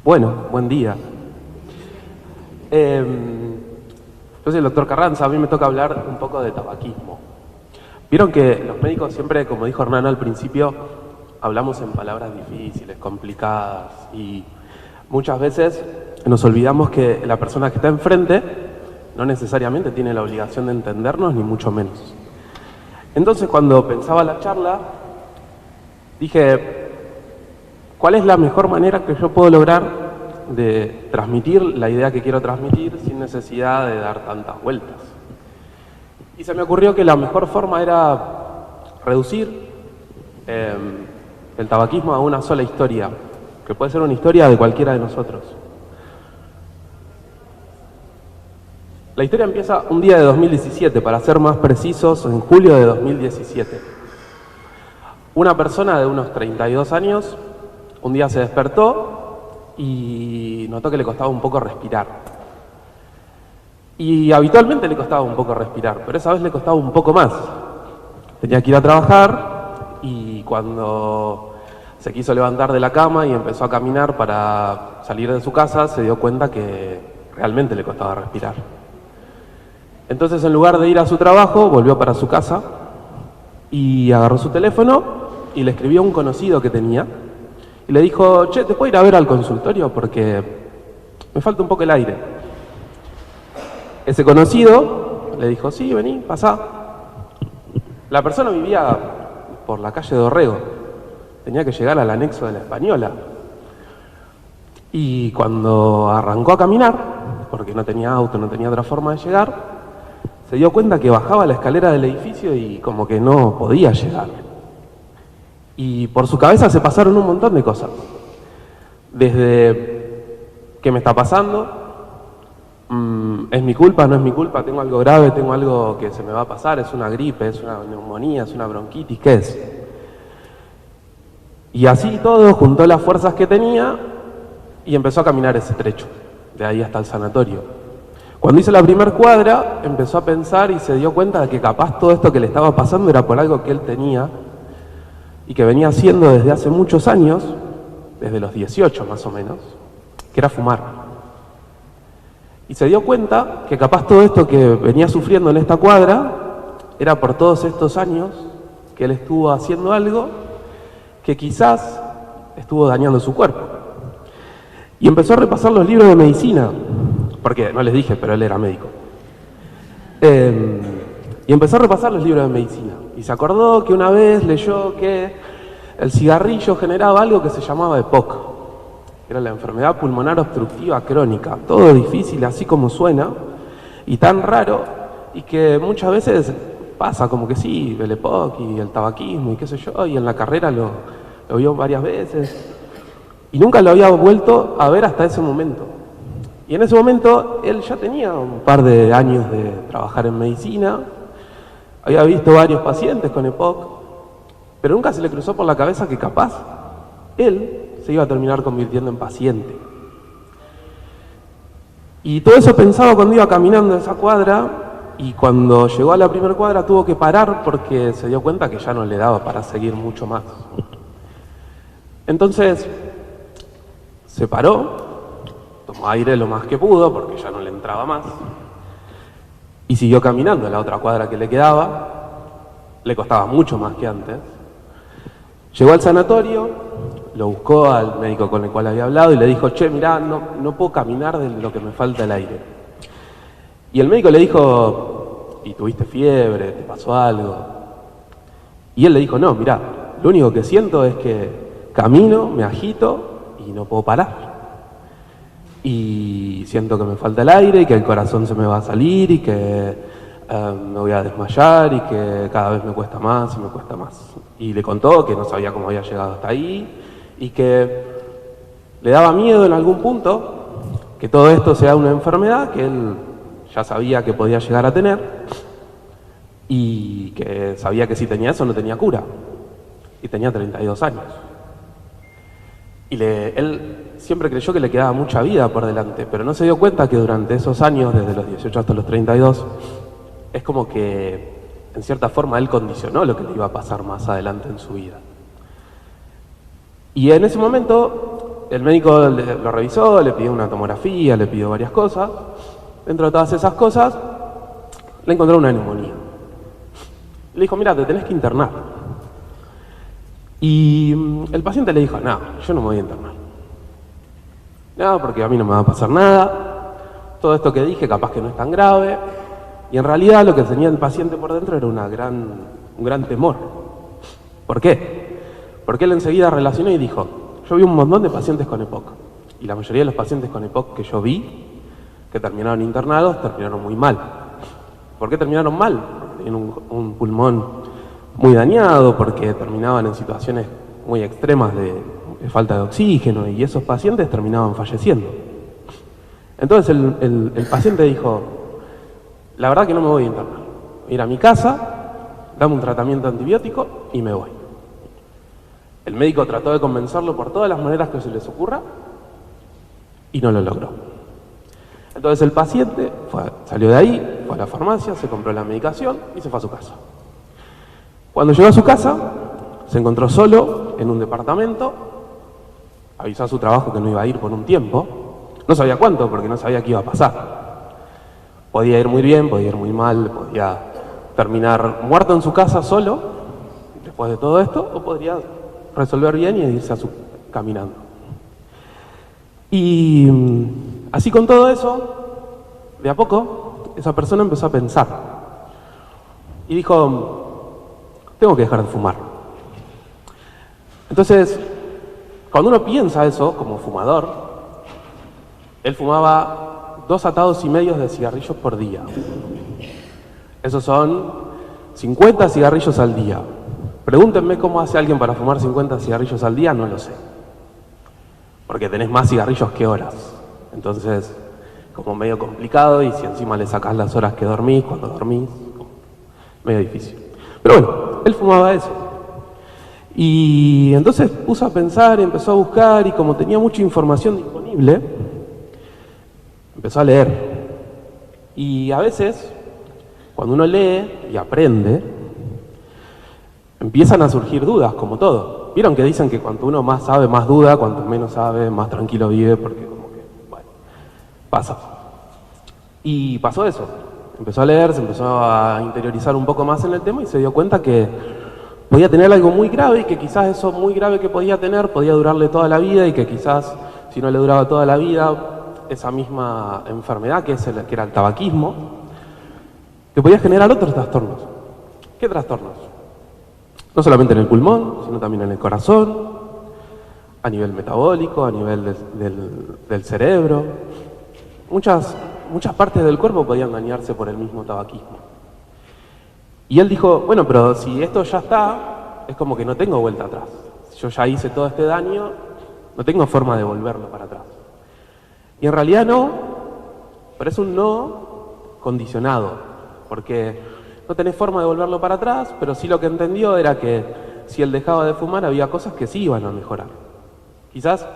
Bueno, buen día. Yo soy el doctor Carranza, a mí me toca hablar un poco de tabaquismo. Vieron que los médicos siempre, como dijo Hernán al principio, hablamos en palabras difíciles, complicadas, y muchas veces nos olvidamos que la persona que está enfrente no necesariamente tiene la obligación de entendernos, ni mucho menos. Entonces, cuando pensaba la charla, dije, ¿cuál es la mejor manera que yo puedo lograr de transmitir la idea que quiero transmitir sin necesidad de dar tantas vueltas? Y se me ocurrió que la mejor forma era reducir el tabaquismo a una sola historia, que puede ser una historia de cualquiera de nosotros. La historia empieza un día de 2017, para ser más precisos, en julio de 2017. Una persona de unos 32 años, un día se despertó y notó que le costaba un poco respirar. Y habitualmente le costaba un poco respirar, pero esa vez le costaba un poco más. Tenía que ir a trabajar y cuando se quiso levantar de la cama y empezó a caminar para salir de su casa, se dio cuenta que realmente le costaba respirar. Entonces, en lugar de ir a su trabajo, volvió para su casa y agarró su teléfono y le escribió a un conocido que tenía y le dijo, che, ¿te puedo ir a ver al consultorio? Porque me falta un poco el aire. Ese conocido le dijo, sí, vení, pasá. La persona vivía por la calle Dorrego, tenía que llegar al anexo de la Española. Y cuando arrancó a caminar, porque no tenía auto, no tenía otra forma de llegar, se dio cuenta que bajaba la escalera del edificio y como que no podía llegar. Y por su cabeza se pasaron un montón de cosas. Desde, ¿qué me está pasando? ¿Es mi culpa? ¿No es mi culpa? ¿Tengo algo grave? ¿Tengo algo que se me va a pasar? ¿Es una gripe? ¿Es una neumonía? ¿Es una bronquitis? ¿Qué es? Y así todo, juntó las fuerzas que tenía y empezó a caminar ese trecho, de ahí hasta el sanatorio. Cuando hizo la primer cuadra, empezó a pensar y se dio cuenta de que capaz todo esto que le estaba pasando era por algo que él tenía y que venía haciendo desde hace muchos años, desde los 18 más o menos, que era fumar. Y se dio cuenta que capaz todo esto que venía sufriendo en esta cuadra era por todos estos años que él estuvo haciendo algo que quizás estuvo dañando su cuerpo. Y empezó a repasar los libros de medicina, porque no les dije, pero él era médico. Y empezó a repasar los libros de medicina. Y se acordó que una vez leyó que el cigarrillo generaba algo que se llamaba EPOC. Era la enfermedad pulmonar obstructiva crónica. Todo difícil, así como suena, y tan raro, y que muchas veces pasa como que sí, el EPOC y el tabaquismo y qué sé yo, y en la carrera lo vio varias veces. Y nunca lo había vuelto a ver hasta ese momento. Y en ese momento él ya tenía un par de años de trabajar en medicina, había visto varios pacientes con EPOC, pero nunca se le cruzó por la cabeza que capaz él se iba a terminar convirtiendo en paciente. Y todo eso pensaba cuando iba caminando esa cuadra, y cuando llegó a la primera cuadra tuvo que parar porque se dio cuenta que ya no le daba para seguir mucho más. Entonces se paró, tomó aire lo más que pudo porque ya no le entraba más y siguió caminando a la otra cuadra que le quedaba. Le costaba mucho más que antes. Llegó al sanatorio, lo buscó al médico con el cual había hablado y le dijo, che, mirá, no puedo caminar de lo que me falta el aire. Y el médico le dijo, ¿y tuviste fiebre? ¿Te pasó algo? Y él le dijo, no, mirá, lo único que siento es que camino, me agito y no puedo parar. Y siento que me falta el aire y que el corazón se me va a salir y que me voy a desmayar y que cada vez me cuesta más y me cuesta más. Y le contó que no sabía cómo había llegado hasta ahí y que le daba miedo en algún punto que todo esto sea una enfermedad que él ya sabía que podía llegar a tener y que sabía que si tenía eso no tenía cura. Y tenía 32 años. Y él siempre creyó que le quedaba mucha vida por delante, pero no se dio cuenta que durante esos años, desde los 18 hasta los 32, es como que, en cierta forma, él condicionó lo que le iba a pasar más adelante en su vida. Y en ese momento el médico lo revisó, le pidió una tomografía, le pidió varias cosas. Dentro de todas esas cosas, le encontró una neumonía. Le dijo, mira, te tenés que internar. Y el paciente le dijo, no, yo no me voy a internar. No, porque a mí no me va a pasar nada. Todo esto que dije capaz que no es tan grave. Y en realidad lo que tenía el paciente por dentro era un gran temor. ¿Por qué? Porque él enseguida relacionó y dijo, yo vi un montón de pacientes con EPOC. Y la mayoría de los pacientes con EPOC que yo vi, que terminaron internados, terminaron muy mal. ¿Por qué terminaron mal? Porque tenían un pulmón muy dañado, porque terminaban en situaciones muy extremas de falta de oxígeno, y esos pacientes terminaban falleciendo. Entonces el paciente dijo, la verdad que no me voy a internar. Voy a ir a mi casa, dame un tratamiento antibiótico y me voy. El médico trató de convencerlo por todas las maneras que se les ocurra y no lo logró. Entonces el paciente salió de ahí, fue a la farmacia, se compró la medicación y se fue a su casa. Cuando llegó a su casa, se encontró solo en un departamento, avisó a su trabajo que no iba a ir por un tiempo, no sabía cuánto porque no sabía qué iba a pasar. Podía ir muy bien, podía ir muy mal, podía terminar muerto en su casa solo, después de todo esto, o podría resolver bien y irse caminando. Y así con todo eso, de a poco, esa persona empezó a pensar. Y dijo, tengo que dejar de fumar. Entonces, cuando uno piensa eso, como fumador, él fumaba 2 atados y medio de cigarrillos por día. Esos son 50 cigarrillos al día. Pregúntenme cómo hace alguien para fumar 50 cigarrillos al día, no lo sé. Porque tenés más cigarrillos que horas. Entonces, como medio complicado, y si encima le sacás las horas que dormís, cuando dormís, medio difícil. Pero bueno, él fumaba eso. Y entonces puso a pensar, empezó a buscar, y como tenía mucha información disponible, empezó a leer. Y a veces, cuando uno lee y aprende, empiezan a surgir dudas, como todo. Vieron que dicen que cuanto uno más sabe, más duda, cuanto menos sabe, más tranquilo vive, porque como que, bueno, pasa. Y pasó eso. Empezó a leer, se empezó a interiorizar un poco más en el tema y se dio cuenta que podía tener algo muy grave y que quizás eso muy grave que podía tener podía durarle toda la vida, y que quizás si no le duraba toda la vida, esa misma enfermedad que era el tabaquismo, que podía generar otros trastornos. ¿Qué trastornos? No solamente en el pulmón, sino también en el corazón, a nivel metabólico, a nivel del cerebro. Muchas partes del cuerpo podían dañarse por el mismo tabaquismo. Y él dijo, bueno, pero si esto ya está, es como que no tengo vuelta atrás. Si yo ya hice todo este daño, no tengo forma de volverlo para atrás. Y en realidad no, pero es un no condicionado, porque no tenés forma de volverlo para atrás, pero sí lo que entendió era que si él dejaba de fumar había cosas que sí iban a mejorar. Quizás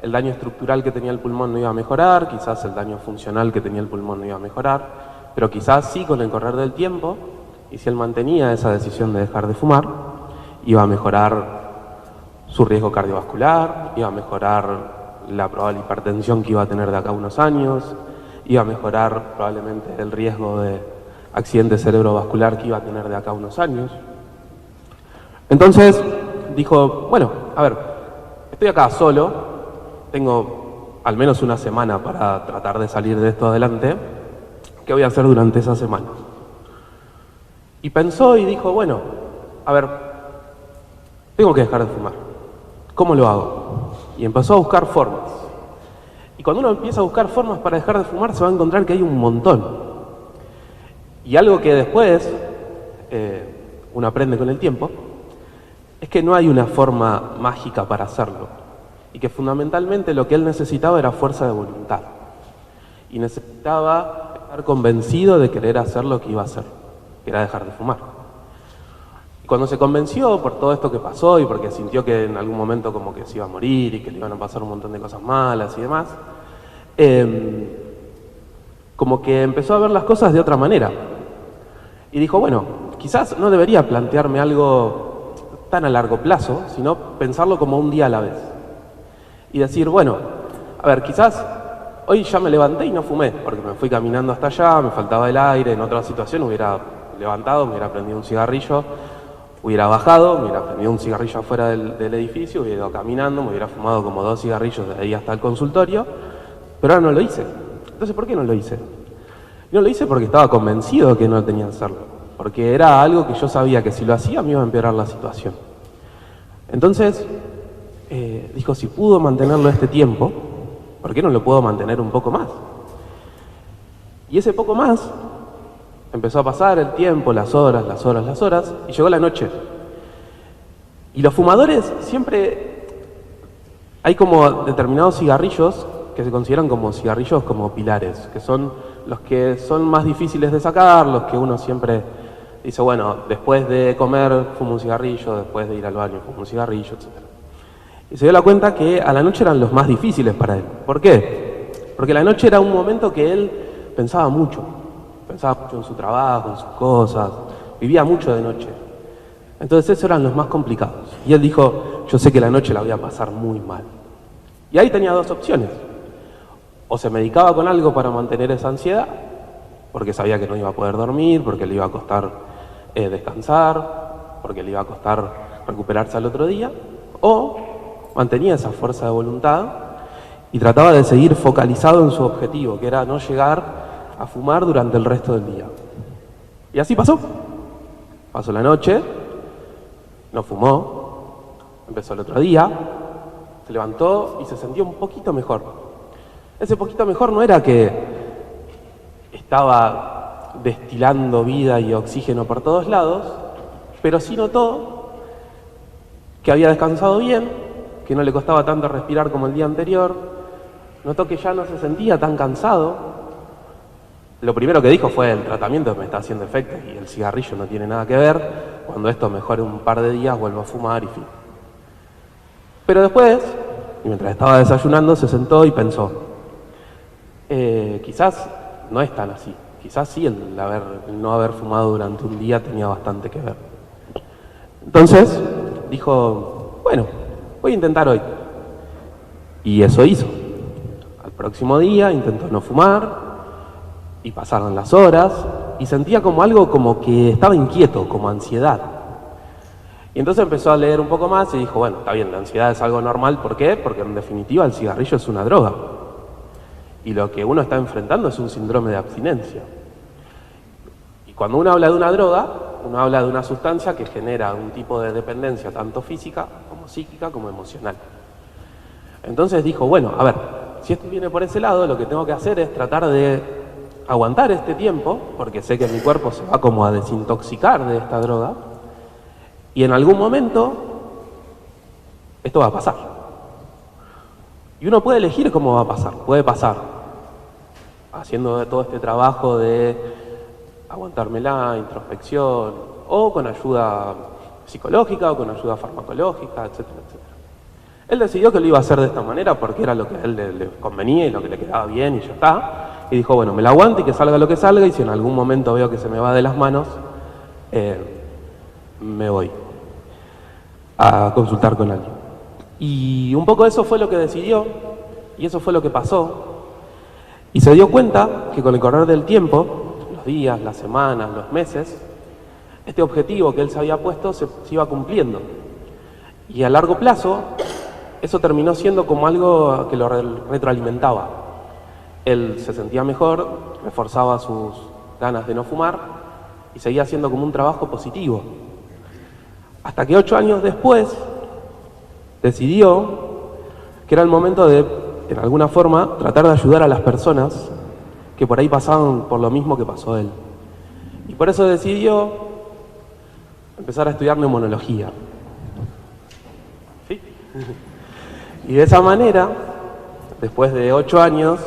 el daño estructural que tenía el pulmón no iba a mejorar, quizás el daño funcional que tenía el pulmón no iba a mejorar, pero quizás sí con el correr del tiempo, y si él mantenía esa decisión de dejar de fumar, iba a mejorar su riesgo cardiovascular, iba a mejorar la probable hipertensión que iba a tener de acá a unos años, iba a mejorar probablemente el riesgo de accidente cerebrovascular que iba a tener de acá a unos años. Entonces dijo, bueno, a ver, estoy acá solo, tengo al menos una semana para tratar de salir de esto adelante, ¿qué voy a hacer durante esa semana? Y pensó y dijo, bueno, a ver, tengo que dejar de fumar, ¿cómo lo hago? Y empezó a buscar formas. Y cuando uno empieza a buscar formas para dejar de fumar, se va a encontrar que hay un montón. Y algo que después uno aprende con el tiempo, es que no hay una forma mágica para hacerlo. Y que fundamentalmente lo que él necesitaba era fuerza de voluntad. Y necesitaba estar convencido de querer hacer lo que iba a hacer, que era dejar de fumar. Y cuando se convenció por todo esto que pasó y porque sintió que en algún momento como que se iba a morir y que le iban a pasar un montón de cosas malas y demás, como que empezó a ver las cosas de otra manera. Y dijo, bueno, quizás no debería plantearme algo tan a largo plazo, sino pensarlo como un día a la vez. y decir, bueno, a ver, quizás hoy ya me levanté y no fumé, porque me fui caminando hasta allá, me faltaba el aire, en otra situación hubiera levantado, me hubiera prendido un cigarrillo, hubiera bajado, me hubiera prendido un cigarrillo afuera del edificio, hubiera ido caminando, me hubiera fumado como 2 cigarrillos de ahí hasta el consultorio, pero ahora no lo hice. Entonces, ¿por qué no lo hice? No lo hice porque estaba convencido que no tenía que hacerlo, porque era algo que yo sabía que si lo hacía me iba a empeorar la situación. Entonces, dijo, si pudo mantenerlo este tiempo, ¿por qué no lo puedo mantener un poco más? Y ese poco más empezó a pasar el tiempo, las horas, y llegó la noche. Y los fumadores siempre hay como determinados cigarrillos que se consideran como cigarrillos como pilares, que son los que son más difíciles de sacar, los que uno siempre dice, bueno, después de comer fumo un cigarrillo, después de ir al baño fumo un cigarrillo, etc. Y se dio la cuenta que a la noche eran los más difíciles para él. ¿Por qué? Porque la noche era un momento que él pensaba mucho en su trabajo, en sus cosas, vivía mucho de noche. Entonces esos eran los más complicados. Y él dijo, yo sé que la noche la voy a pasar muy mal. Y ahí tenía 2 opciones. O se medicaba con algo para mantener esa ansiedad, porque sabía que no iba a poder dormir, porque le iba a costar descansar, porque le iba a costar recuperarse al otro día, o mantenía esa fuerza de voluntad y trataba de seguir focalizado en su objetivo, que era no llegar a fumar durante el resto del día. Y así pasó. Pasó la noche, no fumó, empezó el otro día, se levantó y se sintió un poquito mejor. Ese poquito mejor no era que estaba destilando vida y oxígeno por todos lados, pero sí notó que había descansado bien, que no le costaba tanto respirar como el día anterior, notó que ya no se sentía tan cansado. Lo primero que dijo fue, el tratamiento me está haciendo efecto y el cigarrillo no tiene nada que ver, cuando esto mejore un par de días vuelvo a fumar y fin. Pero después, mientras estaba desayunando, se sentó y pensó, quizás no es tan así, quizás sí el no haber fumado durante un día tenía bastante que ver. Entonces dijo, bueno, voy a intentar hoy. Y eso hizo. Al próximo día intentó no fumar, y pasaron las horas, y sentía como algo como que estaba inquieto, como ansiedad. Y entonces empezó a leer un poco más y dijo, bueno, está bien, la ansiedad es algo normal, ¿por qué? Porque en definitiva el cigarrillo es una droga. Y lo que uno está enfrentando es un síndrome de abstinencia. Y cuando uno habla de una droga, uno habla de una sustancia que genera un tipo de dependencia, tanto física, como psíquica, como emocional. Entonces dijo, bueno, a ver, si esto viene por ese lado, lo que tengo que hacer es tratar de aguantar este tiempo, porque sé que mi cuerpo se va como a desintoxicar de esta droga, y en algún momento esto va a pasar. Y uno puede elegir cómo va a pasar. Puede pasar haciendo todo este trabajo de aguantármela, introspección, o con ayuda psicológica, o con ayuda farmacológica, etcétera, etcétera. Él decidió que lo iba a hacer de esta manera porque era lo que a él le convenía y lo que le quedaba bien y ya está. Y dijo, bueno, me la aguanto y que salga lo que salga, y si en algún momento veo que se me va de las manos, me voy a consultar con alguien. Y un poco eso fue lo que decidió, y eso fue lo que pasó. Y se dio cuenta que con el correr del tiempo, los días, las semanas, los meses, este objetivo que él se había puesto se iba cumpliendo. Y a largo plazo, eso terminó siendo como algo que lo retroalimentaba. Él se sentía mejor, reforzaba sus ganas de no fumar y seguía haciendo como un trabajo positivo. Hasta que 8 años después decidió que era el momento de, en alguna forma, tratar de ayudar a las personas que por ahí pasaban por lo mismo que pasó él. Y por eso decidió empezar a estudiar neumonología. ¿Sí? Y de esa manera, después de 8 años,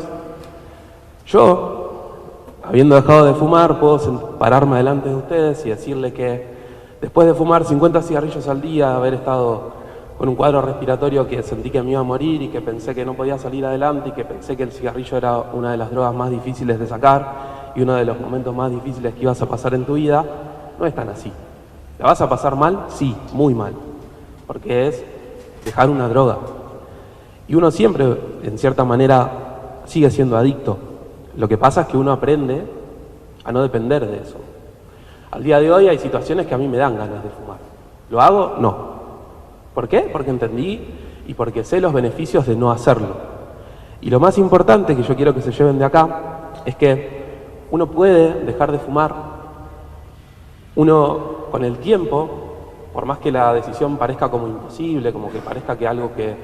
yo, habiendo dejado de fumar, puedo pararme delante de ustedes y decirle que después de fumar 50 cigarrillos al día, haber estado con un cuadro respiratorio que sentí que me iba a morir y que pensé que no podía salir adelante y que pensé que el cigarrillo era una de las drogas más difíciles de sacar y uno de los momentos más difíciles que ibas a pasar en tu vida, no es tan así. ¿La vas a pasar mal? Sí, muy mal, porque es dejar una droga. Y uno siempre, en cierta manera, sigue siendo adicto. Lo que pasa es que uno aprende a no depender de eso. Al día de hoy hay situaciones que a mí me dan ganas de fumar. ¿Lo hago? No. ¿Por qué? Porque entendí y porque sé los beneficios de no hacerlo. Y lo más importante que yo quiero que se lleven de acá es que uno puede dejar de fumar. Uno, con el tiempo, por más que la decisión parezca como imposible, como que parezca que algo que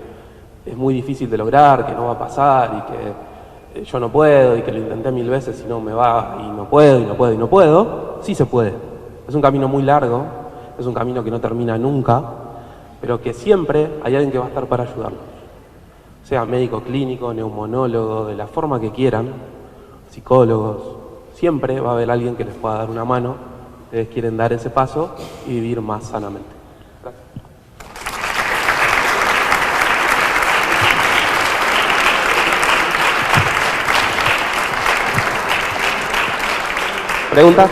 es muy difícil de lograr, que no va a pasar y que yo no puedo y que lo intenté 1000 veces y no me va y no puedo y no puedo y no puedo, sí se puede. Es un camino muy largo, es un camino que no termina nunca, pero que siempre hay alguien que va a estar para ayudarlo. Sea médico clínico, neumonólogo, de la forma que quieran, psicólogos, siempre va a haber alguien que les pueda dar una mano. Ustedes quieren dar ese paso y vivir más sanamente. Gracias. ¿Preguntas?